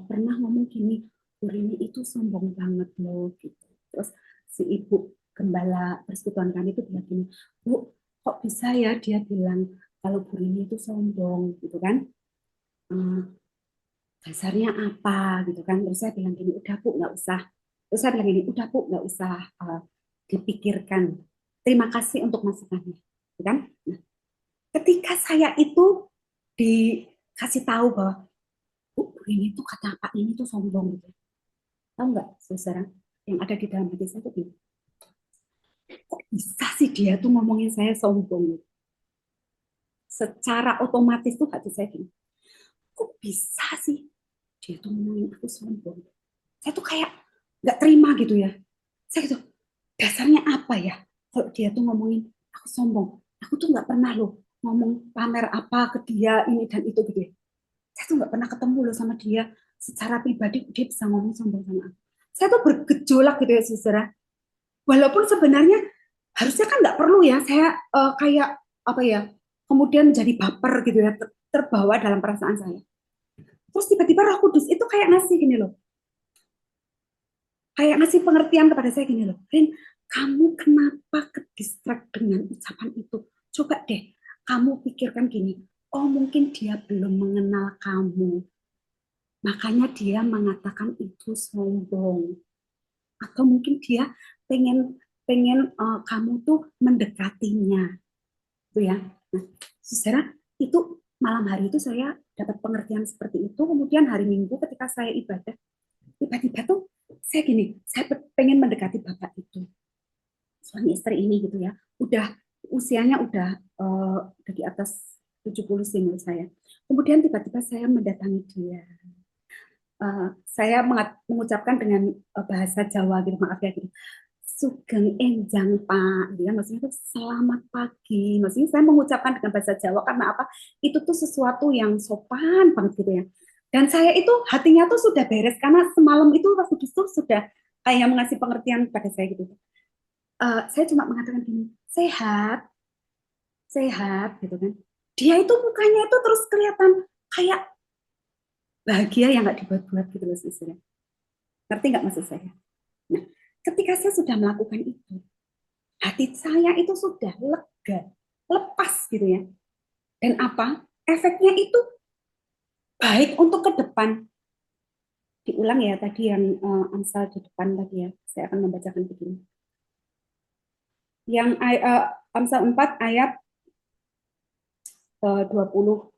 pernah ngomong gini, Bu Rini itu sombong banget loh gitu. Terus si ibu gembala persekutuan kami itu bilang gini, Bu, kok bisa ya dia bilang kalau Bu Rini itu sombong gitu kan? Dasarnya apa gitu kan? Terus saya bilang gini, udah Bu, nggak usah. Terus saya bilang gini, udah Bu, nggak usah dipikirkan. Terima kasih untuk masukannya. Kan? Nah, ketika saya itu dikasih tahu bahwa Bu ini tuh kata Pak ini tuh sombong gitu. Tahu nggak, saudara? Yang ada di dalam hati saya itu kok bisa sih dia tuh ngomongin saya sombong? Secara otomatis tuh hati saya gini, kok bisa sih dia tuh ngomongin aku sombong? Saya tuh kayak nggak terima gitu ya. Saya gitu, dasarnya apa ya? Kalau dia tuh ngomongin, aku sombong. Aku tuh nggak pernah loh ngomong pamer apa ke dia, ini dan itu gitu ya. Saya tuh nggak pernah ketemu loh sama dia. Secara pribadi, dia bisa ngomong sombong sama aku. Saya tuh bergejolak gitu ya, saudara. Walaupun sebenarnya harusnya kan nggak perlu ya, saya kayak apa ya, kemudian jadi baper gitu ya, terbawa dalam perasaan saya. Terus tiba-tiba Roh Kudus itu kayak ngasih gini loh, kayak ngasih pengertian kepada saya gini loh, Rin, kamu kenapa ke-distract dengan ucapan itu? Coba deh, kamu pikirkan gini, oh mungkin dia belum mengenal kamu, makanya dia mengatakan itu sombong. Atau mungkin dia pengen pengen kamu tuh mendekatinya, gitu ya. Nah, saudara, itu malam hari itu saya dapat pengertian seperti itu. Kemudian hari Minggu ketika saya ibadah, tiba-tiba tuh saya gini, saya pengen mendekati bapak itu, suami istri ini gitu ya. Udah usianya udah di atas 70 sih menurut saya. Kemudian tiba-tiba saya mendatangi dia. Saya mengucapkan dengan bahasa Jawa gitu, maaf ya gitu. Sugeng enjang Pak, gitu ya, maksudnya itu selamat pagi. Maksudnya saya mengucapkan dengan bahasa Jawa karena apa? Itu tuh sesuatu yang sopan banget gitu ya. Dan saya itu hatinya tuh sudah beres karena semalam itu Roh Kudus tuh sudah kayak mengasih pengertian pada saya gitu. Saya cuma mengatakan gini, sehat, sehat gitu kan. Dia itu mukanya itu terus kelihatan kayak bahagia yang nggak dibuat-buat gitu loh, saudara. Ngerti nggak maksud saya? Nah, ketika saya sudah melakukan itu, hati saya itu sudah lega, lepas gitu ya. Dan apa? Efeknya itu baik untuk ke depan. Diulang ya tadi yang Amsal di depan tadi ya. Saya akan membacakan begini. Yang Amsal 4 ayat 25,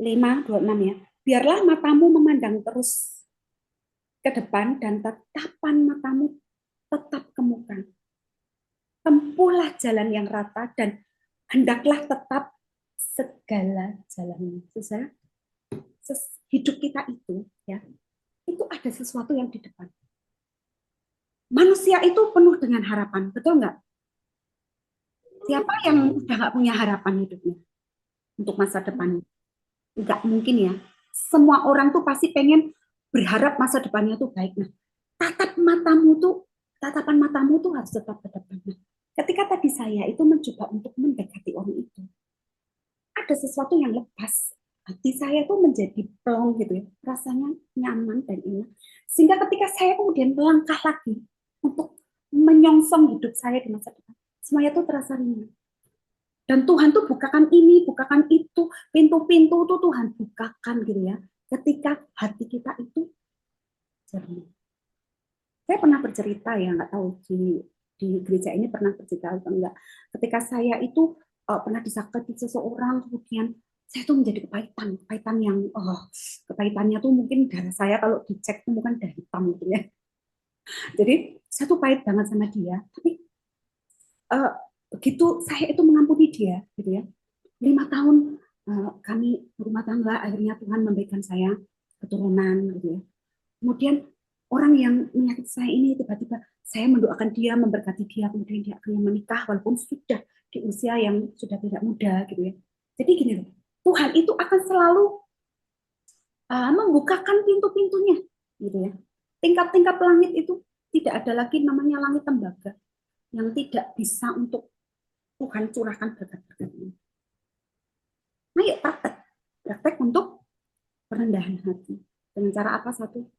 26 ya. Biarlah matamu memandang terus ke depan dan tatapan matamu tetap ke muka. Tempuhlah jalan yang rata dan hendaklah tetap segala jalannya. Saudara, hidup kita itu ya, itu ada sesuatu yang di depan. Manusia itu penuh dengan harapan, betul nggak? Siapa yang udah nggak punya harapan hidupnya untuk masa depan? Nggak mungkin ya. Semua orang tuh pasti pengen berharap masa depannya tuh baik. Nah, tatapan matamu tuh harus tetap ke depan. Nah, ketika tadi saya itu mencoba untuk mendekati orang itu, ada sesuatu yang lepas. Hati saya tuh menjadi plong gitu ya, rasanya nyaman dan enak. Sehingga ketika saya kemudian melangkah lagi untuk menyongsong hidup saya di masa depan, semuanya tuh terasa ringan. Dan Tuhan tuh bukakan ini, bukakan itu, pintu-pintu tuh Tuhan bukakan gitu ya. Ketika hati kita itu jernih. Saya pernah bercerita ya, nggak tahu di gereja ini pernah bercerita atau enggak. Ketika saya itu pernah disakiti seseorang, kemudian saya tuh menjadi kepahitan yang kepahitannya tuh mungkin darah saya kalau dicek tuh bukan darah hitam gitu ya. Jadi saya tuh pahit banget sama dia, tapi begitu saya itu mengampuni dia gitu ya. 5 tahun kami berumah tangga, akhirnya Tuhan memberikan saya keturunan gitu ya. Kemudian orang yang menyakiti saya ini tiba-tiba saya mendoakan dia, memberkati dia, kemudian dia akhirnya menikah walaupun sudah di usia yang sudah tidak muda gitu ya. Jadi gini loh, Tuhan itu akan selalu membukakan pintu-pintunya gitu ya. Tingkap-tingkap langit itu tidak ada lagi namanya langit tembaga yang tidak bisa untuk Tuhan curahkan berkat-berkat ini. Ayo praktek untuk perendahan hati. Dengan cara apa? Satu,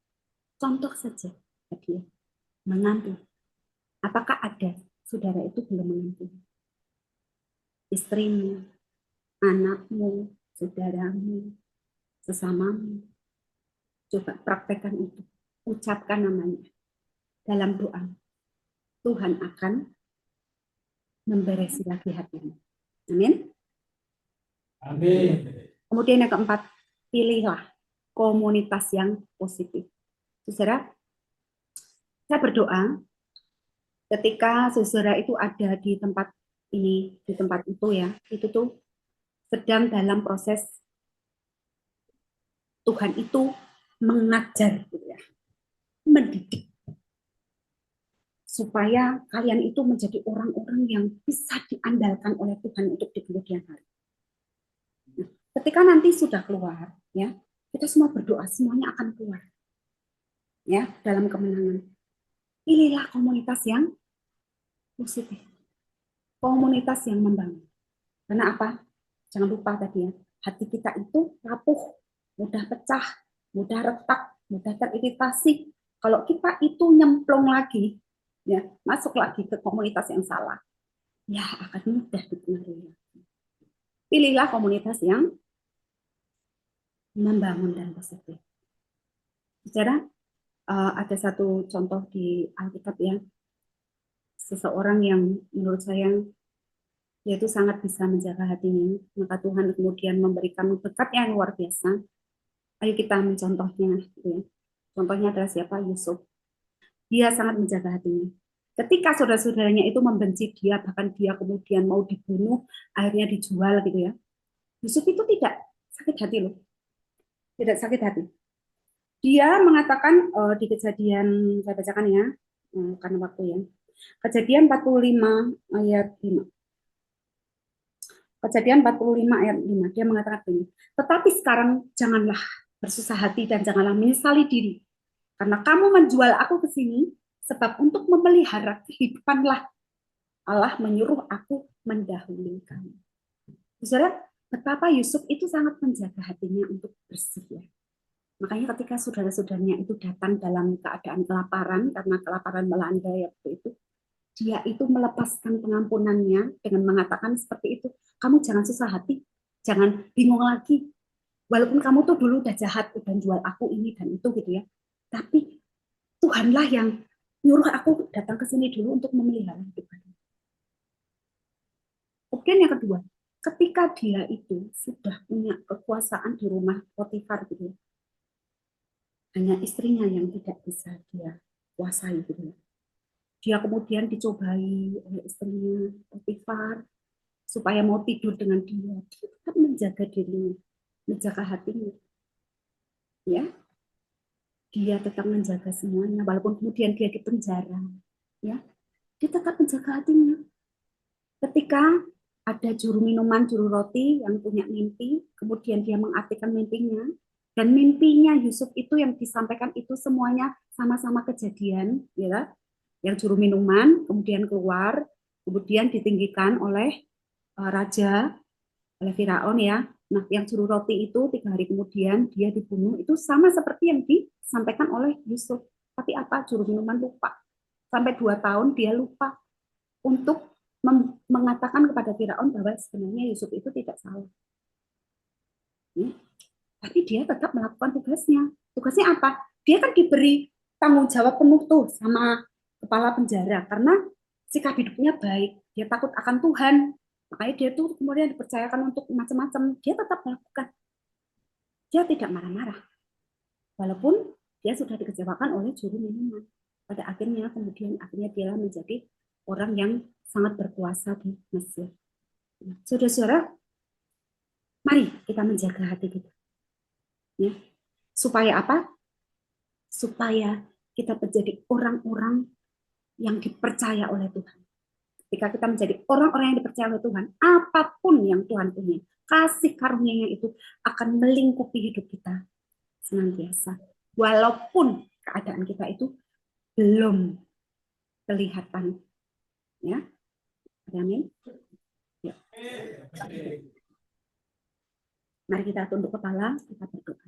contoh saja tadi ya, mengampuni. Apakah ada saudara itu belum mengampuni? Istrimu, anakmu, saudaramu, sesamamu. Coba praktekkan itu. Ucapkan namanya. Dalam doa, Tuhan akan memberesi lagi hatimu. Amin. Amin. Kemudian yang keempat, pilihlah komunitas yang positif. Saudara, saya berdoa ketika saudara itu ada di tempat ini, di tempat itu ya, itu tuh sedang dalam proses Tuhan itu mengajar gitu ya, mendidik. supaya kalian itu menjadi orang-orang yang bisa diandalkan oleh Tuhan untuk di kemudian hari. Nah, ketika nanti sudah keluar, ya, kita semua berdoa semuanya akan keluar, ya, dalam kemenangan. Pilihlah komunitas yang positif, komunitas yang membangun. Karena apa? Jangan lupa tadi ya, hati kita itu rapuh, mudah pecah, mudah retak, mudah teriritasi. Kalau kita itu nyemplung lagi, ya, masuk lagi ke komunitas yang salah, ya akan mudah dipengaruhi. Pilihlah komunitas yang membangun dan positif. Saudara, ada satu contoh di Alkitab ya, seseorang yang menurut saya dia itu sangat bisa menjaga hatinya, maka Tuhan kemudian memberikan berkat yang luar biasa. Ayo kita mencontohnya, gitu ya. Contohnya adalah siapa? Yusuf. Dia sangat menjaga hatinya. Ketika saudara-saudaranya itu membenci dia, bahkan dia kemudian mau dibunuh, akhirnya dijual gitu ya. Yusuf itu tidak sakit hati loh. Tidak sakit hati. Dia mengatakan di Kejadian, saya bacakan ya, karena waktu ya. Kejadian 45 ayat 5. Kejadian 45 ayat 5, dia mengatakan begini, tetapi sekarang janganlah bersusah hati dan janganlah menyesali diri, karena kamu menjual aku ke sini, sebab untuk memelihara kehidupanlah Allah menyuruh aku mendahului kamu. Saudara, betapa Yusuf itu sangat menjaga hatinya untuk bersih ya. Makanya ketika saudara-saudaranya itu datang dalam keadaan kelaparan, karena kelaparan melanda waktu itu, dia itu melepaskan pengampunannya dengan mengatakan seperti itu, kamu jangan susah hati, jangan bingung lagi, walaupun kamu tuh dulu udah jahat, udah jual aku ini dan itu gitu ya, tapi Tuhanlah yang nyuruh aku datang ke sini dulu untuk memelihara hidup kamu. Kemudian yang kedua, ketika dia itu sudah punya kekuasaan di rumah Potifar gitu ya, hanya istrinya yang tidak bisa dia kuasai gitu ya. Dia kemudian dicobai oleh istrinya Potifar supaya mau tidur dengan dia. Dia tetap menjaga dirinya, menjaga hatinya. Ya, dia tetap menjaga semuanya, walaupun kemudian dia dipenjara. Ya, dia tetap menjaga hatinya. Ketika ada juru minuman, juru roti yang punya mimpi, kemudian dia mengartikan mimpinya, dan mimpinya Yusuf itu yang disampaikan itu semuanya sama-sama kejadian, ya. Yang juru minuman kemudian keluar, kemudian ditinggikan oleh raja, oleh Firaun ya. Nah, yang juru roti itu 3 hari kemudian dia dibunuh, itu sama seperti yang disampaikan oleh Yusuf. Tapi apa? Juru minuman lupa. Sampai 2 tahun dia lupa untuk mengatakan kepada Firaun bahwa sebenarnya Yusuf itu tidak salah. Ya. Tapi dia tetap melakukan tugasnya. Tugasnya apa? Dia kan diberi tanggung jawab penuh tuh sama kepala penjara, karena sikap hidupnya baik, dia takut akan Tuhan, makanya dia tuh kemudian dipercayakan untuk macam-macam, dia tetap melakukan, dia tidak marah-marah, walaupun dia sudah dikecewakan oleh juru minuman. Pada akhirnya kemudian dia menjadi orang yang sangat berkuasa di Mesir. Saudara-saudara, mari kita menjaga hati kita, ya. Supaya apa? Supaya kita menjadi orang-orang yang dipercaya oleh Tuhan. Ketika kita menjadi orang-orang yang dipercaya oleh Tuhan, apapun yang Tuhan punya, kasih karunia-Nya itu akan melingkupi hidup kita senantiasa. Walaupun keadaan kita itu belum kelihatan. Ya. Amin. Ya. Mari kita tunduk kepala, kita berdoa.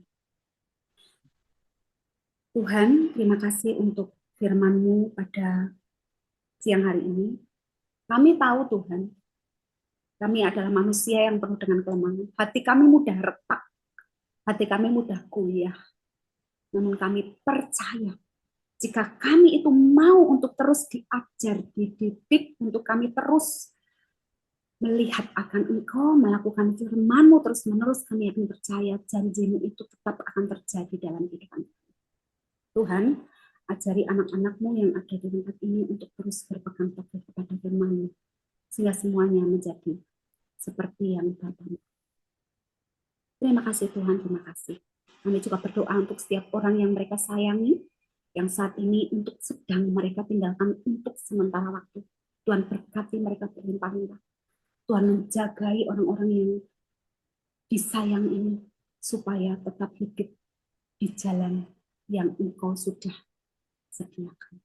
Tuhan, terima kasih untuk firman-Mu pada siang hari ini. Kami tahu Tuhan, kami adalah manusia yang penuh dengan kelemahan. Hati kami mudah retak, hati kami mudah goyah. Namun kami percaya, jika kami itu mau untuk terus diajar, dididik, untuk kami terus melihat akan Engkau, melakukan firman-Mu terus-menerus, kami akan percaya janji-Mu itu tetap akan terjadi dalam kehidupan kami. Tuhan, ajari anak-anak-Mu yang ada di tempat ini untuk terus berpegang teguh kepada firman-Mu, sehingga semuanya menjadi seperti yang Bapa. Terima kasih Tuhan, terima kasih. Kami juga berdoa untuk setiap orang yang mereka sayangi, yang saat ini sedang mereka tinggalkan untuk sementara waktu. Tuhan berkati mereka berlimpah-limpah. Tuhan menjagai orang-orang yang disayang ini supaya tetap hidup di jalan yang Engkau sudah sediakan.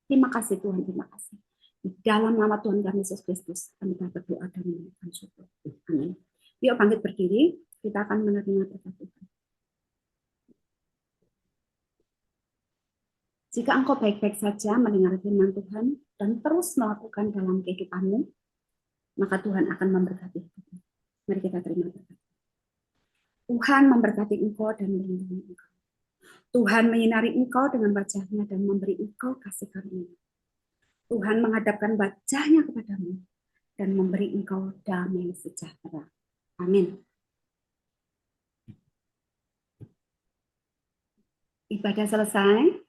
Terima kasih Tuhan, terima kasih. Di dalam nama Tuhan kami Yesus Kristus, kami berdoa dan mengucapkan syukur. Amin. Yuk bangkit berdiri, kita akan menerima berkat Tuhan. Jika engkau baik-baik saja mendengar firman Tuhan dan terus melakukan dalam kehidupanmu, maka Tuhan akan memberkati kita. Mari kita terima berkat. Tuhan memberkati engkau dan melindungi engkau. Tuhan menyinari engkau dengan wajah-Nya dan memberi engkau kasih karunia. Tuhan menghadapkan wajah-Nya kepadamu dan memberi engkau damai sejahtera. Amin. Ibadah selesai.